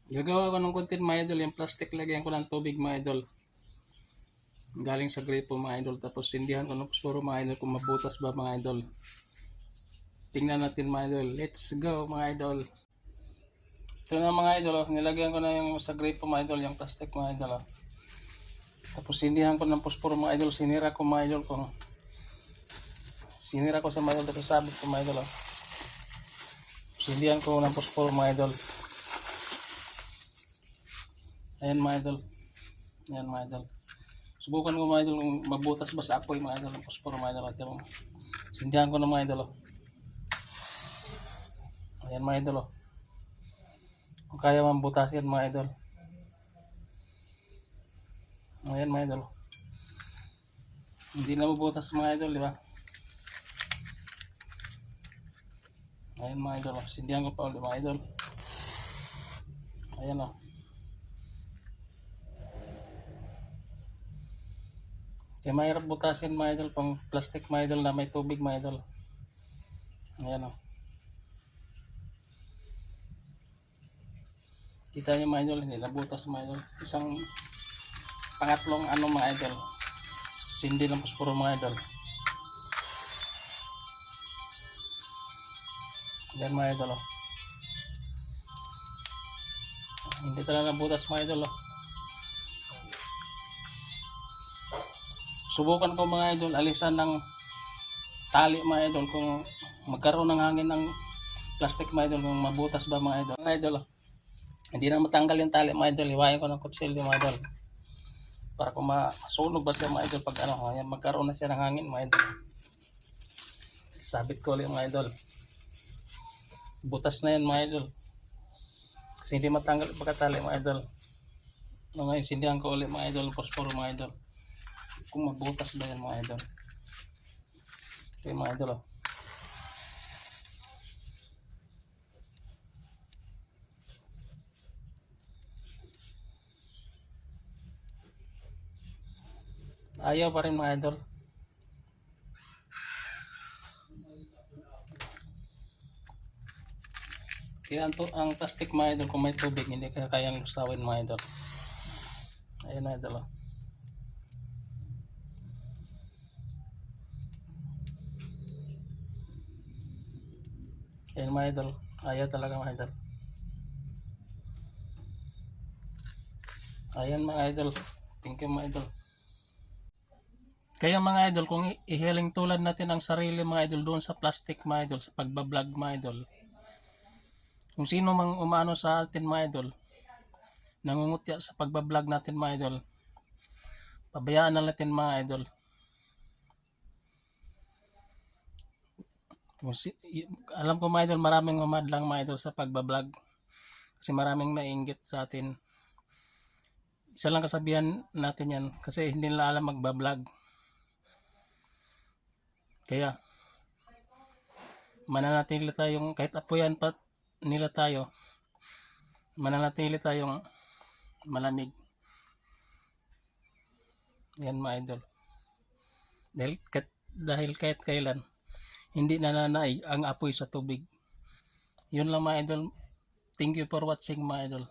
Gagawa ko ng content mga idol, yung plastic lagyan ko ng tubig mga idol. Galing sa gripo mga idol, tapos sindihan ko ng pusporo mga idol kung mabutas ba mga idol. Tingnan natin mga idol, let's go mga idol. Ito na mga idol, nilagyan ko na yung sa gripo mga idol, yung plastic mga idol. Tapos sindihan ko ng pusporo mga idol, sinira ko mga idol kung sinira ko sa mga idol, tapos sabit ko mga idol. Sindihan ko ng pusporo mga idol. Ayan mga idol. Ayan mga idol. Subukan ko mga idol kung mabutas ba sa apoy mga idol ng pusporo mga idol. Ito, sindihan ko na mga idol. Ayan mga idol. Kung kaya mabutas yan mga idol. Ayan mga idol. Hindi na mabutas mga idol, di ba? Ayan mga idol. Sindihan ko pa ulit mga idol. Ayan o. Kaya mahirap butasin mga idol pang plastic mga idol na may tubig mga idol. Ayan o. Kita nyo mga idol, hindi nabutas mga idol. Isang pangatlong ano mga idol. Sindi ng pusporo mga idol. Ayan mga idol o. Hindi talaga nabutas mga idol o. Subukan ko mga idol, alisan ng tali mga idol kung magkaroon ng hangin ng plastic mga idol, kung mabutas ba mga idol. Mga idol, hindi na matanggal yung tali mga idol, hiwain ko ng kutsilyo mga idol. Para kung masunog ba siya mga idol pag ano, ayan, magkaroon na siya ng hangin mga idol. Sabit ko ulit mga idol. Butas na yan mga idol. Kasi hindi matanggal pagkatali mga idol. Ngayon, sindihan ko ulit mga idol, posporo mga idol. Kung mabutas ba yan mga idol. Okay mga idol oh. Ayaw pa rin mga idol. Kaya ang plastic mga idol, kung may tubig hindi kaya kayang lusawin mga idol. Ayan mga idol oh. Ayan mga idol, ayaw talaga mga idol. Ayan mga idol, thank you mga idol. Kaya mga idol, kung ihiling tulad natin ang sarili mga idol doon sa plastic mga idol, sa pagbablog mga idol, kung sino mang umano sa atin mga idol, nangungutya sa pagbablog natin mga idol, pabayaan na natin mga idol. Alam ko mga idol, maraming mamadlang mga idol sa pagbablog kasi maraming mainggit sa atin. Isa lang kasabihan natin yan, kasi hindi nila alam magbablog. Kaya mananatili tayong, kahit apuyan pa nila tayo, mananatili tayong malamig. Yan mga idol. Dahil kahit kailan hindi nananaig ang apoy sa tubig. Yun lang mga idol. Thank you for watching mga idol.